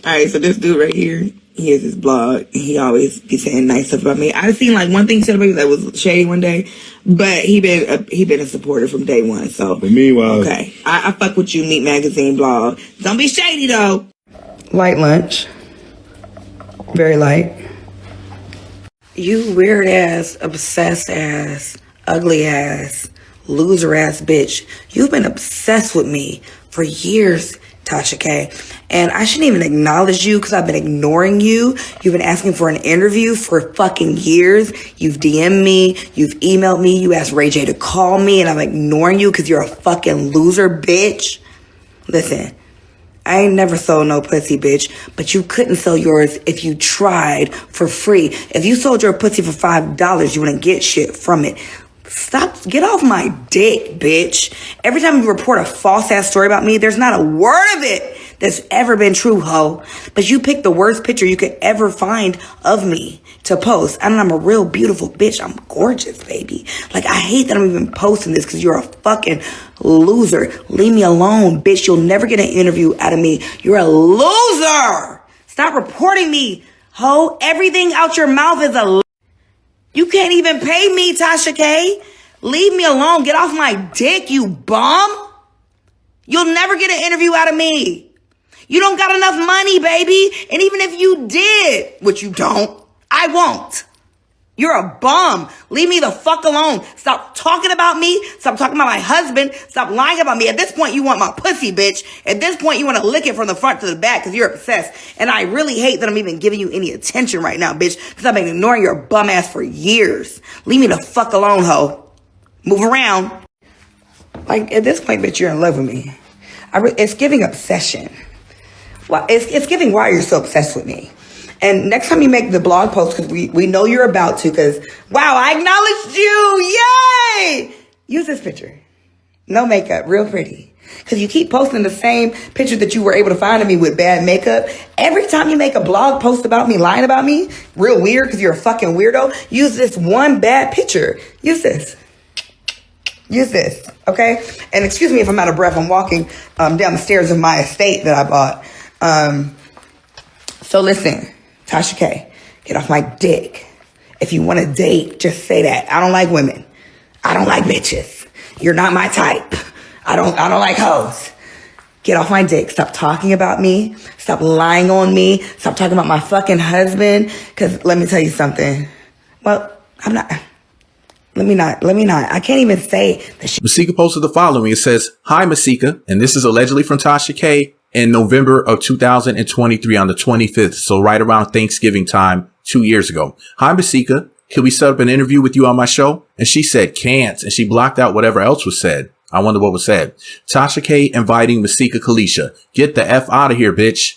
Alright, so this dude right here, he has his blog. He always be saying nice stuff about me. I've seen like one thing he said about me that was shady one day, but he been a supporter from day one. So but meanwhile, okay, I fuck with you, Meat Magazine blog. Don't be shady though. Light lunch, very light. You weird ass, obsessed ass, ugly ass, loser ass bitch. You've been obsessed with me for years, Tasha K. And I shouldn't even acknowledge you because I've been ignoring you. You've been asking for an interview for fucking years. You've DM'd me. You've emailed me. You asked Ray J to call me and I'm ignoring you because you're a fucking loser, bitch. Listen, I ain't never sold no pussy, bitch, but you couldn't sell yours if you tried for free. If you sold your pussy for $5, you wouldn't get shit from it. Stop, get off my dick, bitch. Every time you report a false-ass story about me, there's not a word of it that's ever been true, ho. But you picked the worst picture you could ever find of me to post. And I'm a real beautiful bitch. I'm gorgeous, baby. Like, I hate that I'm even posting this because you're a fucking loser. Leave me alone, bitch. You'll never get an interview out of me. You're a loser. Stop reporting me, ho. Everything out your mouth is a You can't even pay me, Tasha K. Leave me alone. Get off my dick, you bum. You'll never get an interview out of me. You don't got enough money, baby. And even if you did, which you don't, I won't. You're a bum. Leave me the fuck alone. Stop talking about me. Stop talking about my husband. Stop lying about me. At this point, you want my pussy, bitch. At this point, you want to lick it from the front to the back because you're obsessed. And I really hate that I'm even giving you any attention right now, bitch, because I've been ignoring your bum ass for years. Leave me the fuck alone, ho. Move around. Like, at this point, bitch, you're in love with me. It's giving obsession. Well, it's giving why you're so obsessed with me. And next time you make the blog post, because we know you're about to, because, wow, I acknowledged you. Yay! Use this picture. No makeup. Real pretty. Because you keep posting the same picture that you were able to find of me with bad makeup. Every time you make a blog post about me, lying about me, real weird because you're a fucking weirdo, use this one bad picture. Use this. Use this, okay? And excuse me if I'm out of breath. I'm walking down the stairs of my estate that I bought. So listen, Tasha K, get off my dick. If you want to date, just say that. I don't like women. I don't like bitches. You're not my type. I don't like hoes. Get off my dick. Stop talking about me. Stop lying on me. Stop talking about my fucking husband. Because let me tell you something. Well, I'm not. Let me not. I can't even say the shit. Masika posted the following. It says, "Hi, Masika." And this is allegedly from Tasha K in November of 2023 on the 25th. So right around Thanksgiving time 2 years ago. "Hi, Masika. Can we set up an interview with you on my show?" And she said, "Can't." And she blocked out whatever else was said. I wonder what was said. Tasha K inviting Masika Kalysha. "Get the F out of here, bitch."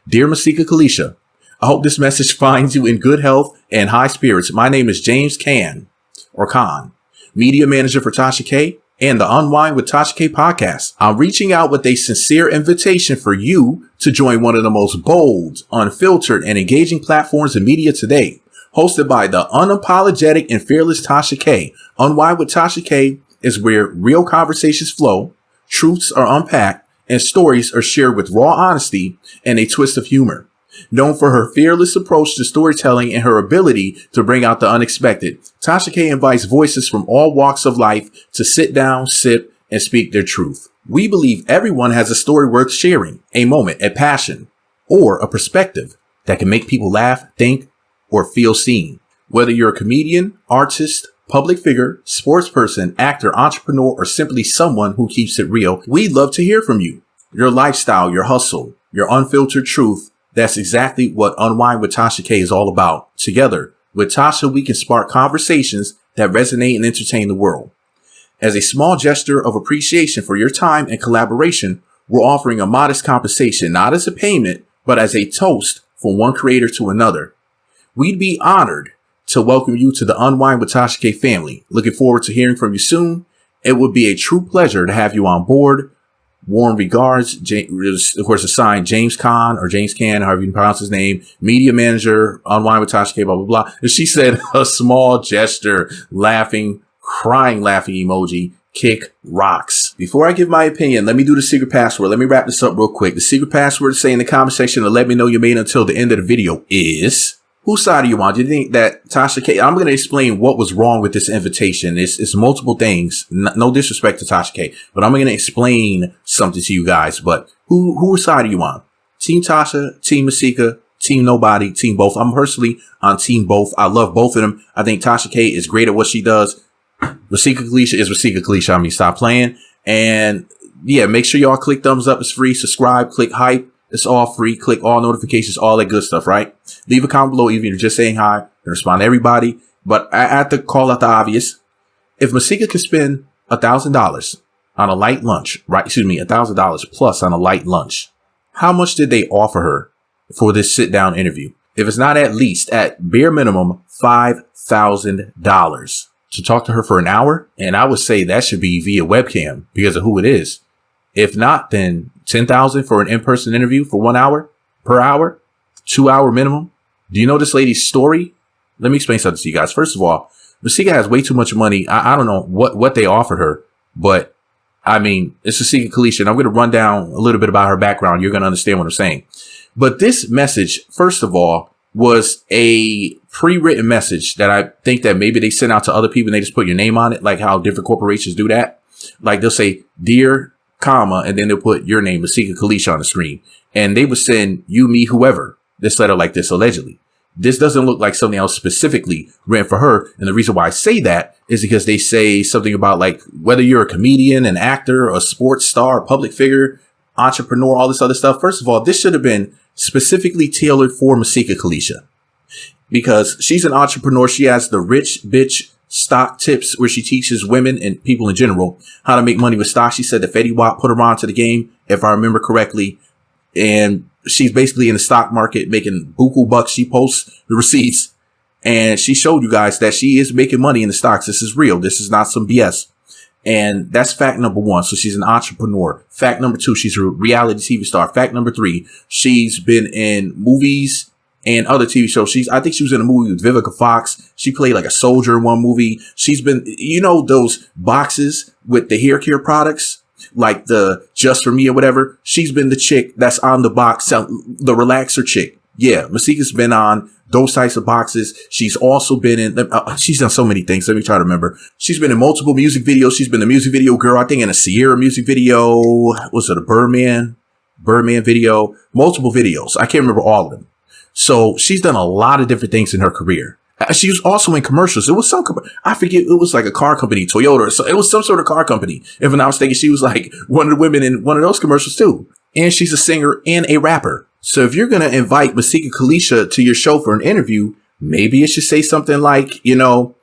"Dear Masika Kalysha, I hope this message finds you in good health and high spirits. My name is James Khan, media manager for Tasha K and the Unwine with Tasha K podcast. I'm reaching out with a sincere invitation for you to join one of the most bold, unfiltered, and engaging platforms in media today. Hosted by the unapologetic and fearless Tasha K. Unwine with Tasha K is where real conversations flow, truths are unpacked, and stories are shared with raw honesty and a twist of humor. Known for her fearless approach to storytelling and her ability to bring out the unexpected, Tasha K invites voices from all walks of life to sit down, sip, and speak their truth. We believe everyone has a story worth sharing, a moment, a passion, or a perspective that can make people laugh, think, or feel seen. Whether you're a comedian, artist, public figure, sports person, actor, entrepreneur, or simply someone who keeps it real, we'd love to hear from you. Your lifestyle, your hustle, your unfiltered truth. That's exactly what Unwine with Tasha K is all about. Together, with Tasha, we can spark conversations that resonate and entertain the world. As a small gesture of appreciation for your time and collaboration, we're offering a modest compensation, not as a payment, but as a toast from one creator to another. We'd be honored to welcome you to the Unwine with Tasha K family. Looking forward to hearing from you soon. It would be a true pleasure to have you on board. Warm regards, of course, assigned James Khan or James Can, however you pronounce his name, media manager, Unwine with Tasha K, blah, blah, blah. And she said a small gesture, laughing, crying, laughing emoji, kick rocks. Before I give my opinion, let me do the secret password. Let me wrap this up real quick. The secret password to say in the comment section to let me know you made it until the end of the video is, whose side are you on? Do you think that Tasha K, I'm going to explain what was wrong with this invitation. It's multiple things. No disrespect to Tasha K, but I'm going to explain something to you guys. But whose side are you on? Team Tasha, Team Masika, Team Nobody, Team Both. I'm personally on Team Both. I love both of them. I think Tasha K is great at what she does. Masika Kalysha is Masika Kalysha. I mean, stop playing. And yeah, make sure y'all click thumbs up. It's free. Subscribe, click hype. It's all free. Click all notifications, all that good stuff, right? Leave a comment below, even if you're just saying hi. I respond to everybody. But I have to call out the obvious. If Masika could spend $1,000 on a light lunch, right? Excuse me, $1,000 plus on a light lunch. How much did they offer her for this sit down interview? If it's not at least, at bare minimum, $5,000 to talk to her for an hour. And I would say that should be via webcam because of who it is. If not, then $10,000 for an in-person interview for 1 hour per hour, 2 hour minimum. Do you know this lady's story? Let me explain something to you guys. First of all, Masika has way too much money. I don't know what they offered her, but I mean, it's Masika Kalysha, and I'm going to run down a little bit about her background. You're going to understand what I'm saying. But this message, first of all, was a pre-written message that I think that maybe they sent out to other people and they just put your name on it, like how different corporations do that. Like they'll say, dear, comma, and then they'll put your name, Masika Kalysha, on the screen. And they would send you, me, whoever, this letter like this, allegedly. This doesn't look like something else specifically written for her. And the reason why I say that is because they say something about like whether you're a comedian, an actor, a sports star, a public figure, entrepreneur, all this other stuff. First of all, this should have been specifically tailored for Masika Kalysha because she's an entrepreneur. She has the rich bitch stock tips where she teaches women and people in general how to make money with stock. She said that Fetty Wap put her on to the game, if I remember correctly. And she's basically in the stock market making buku bucks. She posts the receipts and she showed you guys that she is making money in the stocks. This is real. This is not some BS. And that's fact number one. So she's an entrepreneur. Fact number two, she's a reality TV star. Fact number three, she's been in movies and other TV shows. I think she was in a movie with Vivica Fox. She played like a soldier in one movie. She's been, you know, those boxes with the hair care products, like the Just For Me or whatever. She's been the chick that's on the box, the relaxer chick. Yeah, Masika's been on those types of boxes. She's also been in, she's done so many things. Let me try to remember. She's been in multiple music videos. She's been a music video girl, I think in a Sierra music video. Was it a Birdman video? Multiple videos. I can't remember all of them. So she's done a lot of different things in her career. She was also in commercials. It was I forget, it was like a car company, Toyota, or so. It was some sort of car company. If I'm not mistaken, she was like one of the women in one of those commercials too. And she's a singer and a rapper. So if you're going to invite Masika Kalysha to your show for an interview, maybe it should say something like, you know,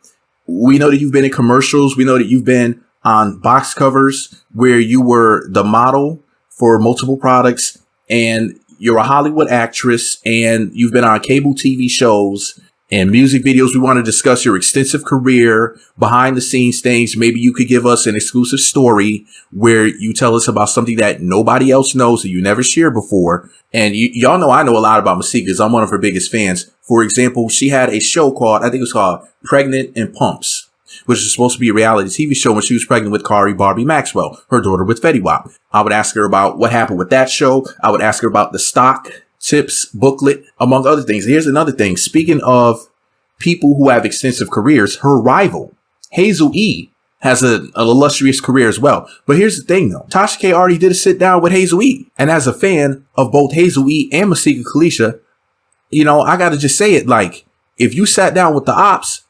we know that you've been in commercials. We know that you've been on box covers where you were the model for multiple products and you're a Hollywood actress and you've been on cable TV shows and music videos. We want to discuss your extensive career, behind the scenes things. Maybe you could give us an exclusive story where you tell us about something that nobody else knows that you never shared before. And y'all know I know a lot about Masika because I'm one of her biggest fans. For example, she had a show called, I think it was called Pregnant in Pumps, which is supposed to be a reality TV show when she was pregnant with Kari Barbie Maxwell, her daughter with Fetty Wap. I would ask her about what happened with that show. I would ask her about the stock tips booklet, among other things. Here's another thing. Speaking of people who have extensive careers, her rival, Hazel E., has an illustrious career as well. But here's the thing, though. Tasha K already did a sit down with Hazel E. And as a fan of both Hazel E. and Masika Kalysha, you know, I got to just say it, like, if you sat down with the ops,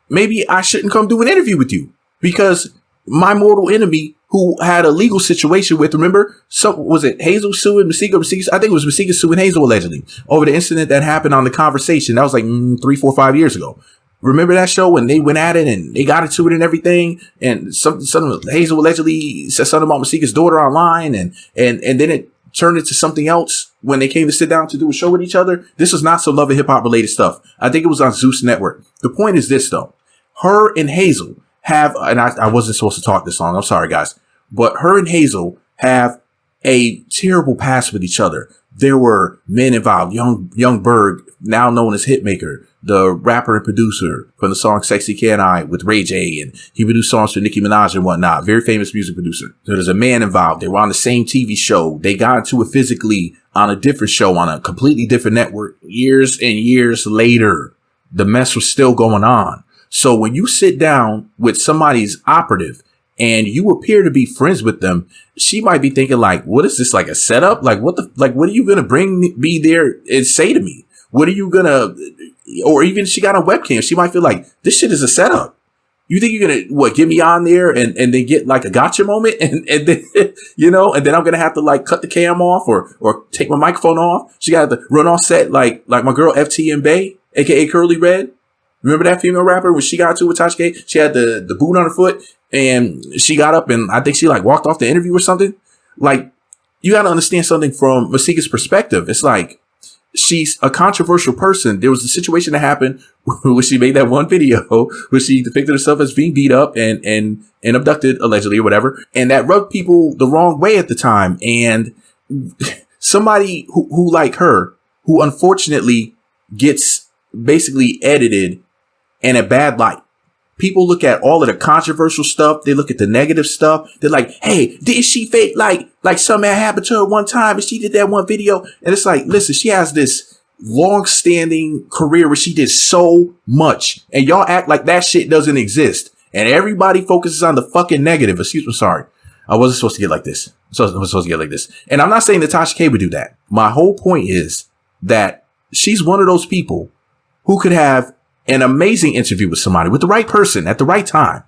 maybe I shouldn't come do an interview with you because my mortal enemy who had a legal situation with, remember, was it Hazel suing Masika? I think it was Masika suing Hazel allegedly over the incident that happened on The Conversation. That was like 3, 4, 5 years ago. Remember that show when they went at it and they got into it and everything? And Hazel allegedly said something about Masika's daughter online and then it turned into something else when they came to sit down to do a show with each other. This was not some Love and Hip Hop related stuff. I think it was on Zeus Network. The point is this, though. Her and Hazel have, and I wasn't supposed to talk this long. I'm sorry, guys. But her and Hazel have a terrible past with each other. there were men involved. Young Berg, now known as Hitmaker, the rapper and producer from the song Sexy Can I with Ray J, and he produced songs for Nicki Minaj and whatnot. Very famous music producer. So there's a man involved. They were on the same TV show. They got into it physically on a different show on a completely different network. Years and years later, the mess was still going on. So when you sit down with somebody's operative and you appear to be friends with them, she might be thinking like, what is this, like a setup? Like what are you going to bring me there and say to me? What are you going to, or even if she got a webcam, she might feel like this shit is a setup. You think you're going to, get me on there and then get like a gotcha moment and then, and then I'm going to have to like cut the cam off or take my microphone off. She got to run off set like my girl FT and Bay, aka Curly Red. Remember that female rapper when she got into it with Tasha K? She had the boot on her foot and she got up and I think she like walked off the interview or something. Like, you got to understand something from Masika's perspective. It's like, she's a controversial person. There was a situation that happened where she made that one video where she depicted herself as being beat up and abducted allegedly or whatever. And that rubbed people the wrong way at the time. And somebody who like her, who unfortunately gets basically edited in a bad light. People look at all of the controversial stuff. They look at the negative stuff. They're like, hey, did she fake like something had happened to her one time and she did that one video? And it's like, listen, she has this long-standing career where she did so much. And y'all act like that shit doesn't exist. And everybody focuses on the fucking negative. Excuse me, sorry. I wasn't supposed to get like this. And I'm not saying that Tasha K would do that. My whole point is that she's one of those people who could have an amazing interview with somebody, with the right person at the right time.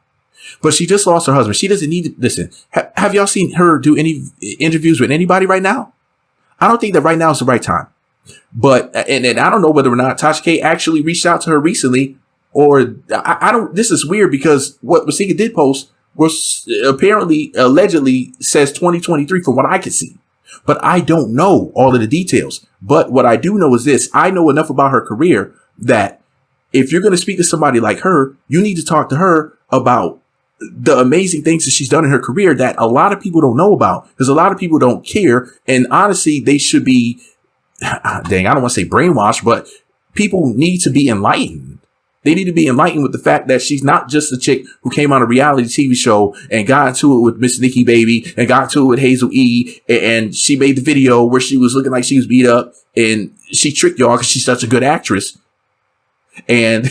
But she just lost her husband. She doesn't need to listen. Have y'all seen her do any interviews with anybody right now? I don't think that right now is the right time. But, and I don't know whether or not Tasha K actually reached out to her recently, or I don't, this is weird because what Masika did post was apparently, allegedly says 2023 from what I can see. But I don't know all of the details. But what I do know is this. I know enough about her career that if you're going to speak to somebody like her, you need to talk to her about the amazing things that she's done in her career that a lot of people don't know about, because a lot of people don't care. And honestly, they should be, dang, I don't want to say brainwashed, but people need to be enlightened. They need to be enlightened with the fact that she's not just a chick who came on a reality TV show and got into it with Miss Nikki Baby and got into it with Hazel E. And she made the video where she was looking like she was beat up and she tricked y'all because she's such a good actress. And,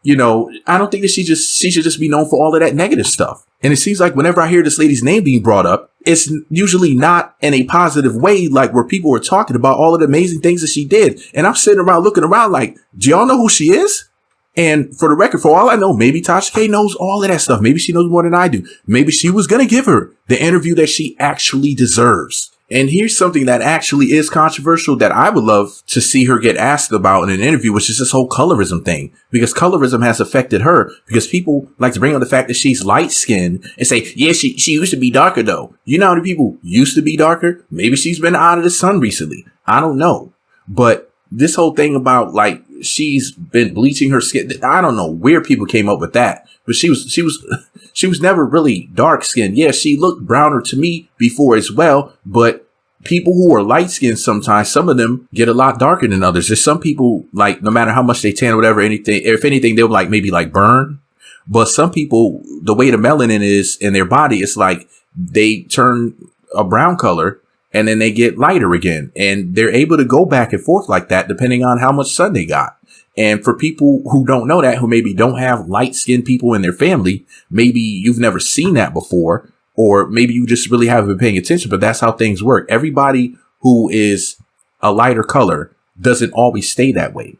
I don't think that she should just be known for all of that negative stuff. And it seems like whenever I hear this lady's name being brought up, it's usually not in a positive way, like where people are talking about all of the amazing things that she did. And I'm sitting around looking around like, do y'all know who she is? And for the record, for all I know, maybe Tasha K knows all of that stuff. Maybe she knows more than I do. Maybe she was going to give her the interview that she actually deserves. And here's something that actually is controversial that I would love to see her get asked about in an interview, which is this whole colorism thing, because colorism has affected her, because people like to bring up the fact that she's light skinned and say, yeah, she used to be darker though. You know how many people used to be darker? Maybe she's been out of the sun recently. I don't know. But this whole thing about like, she's been bleaching her skin. I don't know where people came up with that, but she was never really dark skinned. Yeah, she looked browner to me before as well, but people who are light skinned sometimes, some of them get a lot darker than others. There's some people like, no matter how much they tan or whatever, if anything, they'll like maybe like burn. But some people, the way the melanin is in their body, it's like they turn a brown color and then they get lighter again. And they're able to go back and forth like that, depending on how much sun they got. And for people who don't know that, who maybe don't have light skinned people in their family, maybe you've never seen that before, or maybe you just really haven't been paying attention, but that's how things work. Everybody who is a lighter color doesn't always stay that way.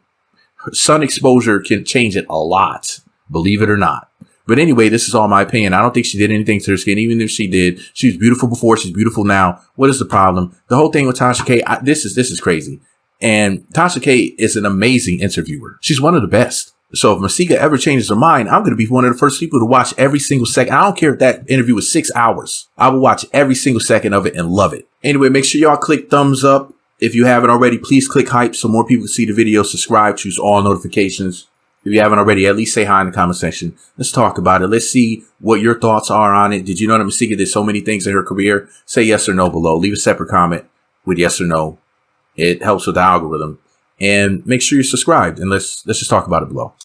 Sun exposure can change it a lot, believe it or not. But anyway, this is all my opinion. I don't think she did anything to her skin. Even if she did, she was beautiful before. She's beautiful now. What is the problem? The whole thing with Tasha K, this is crazy. And Tasha K is an amazing interviewer. She's one of the best. So if Masika ever changes her mind, I'm going to be one of the first people to watch every single second. I don't care if that interview was 6 hours. I will watch every single second of it and love it. Anyway, make sure y'all click thumbs up. If you haven't already, please click hype so more people can see the video. Subscribe, choose all notifications. If you haven't already, at least say hi in the comment section. Let's talk about it. Let's see what your thoughts are on it. Did you know that Masika did so many things in her career? Say yes or no below. Leave a separate comment with yes or no It helps with the algorithm. And make sure you're subscribed, and let's just talk about it below.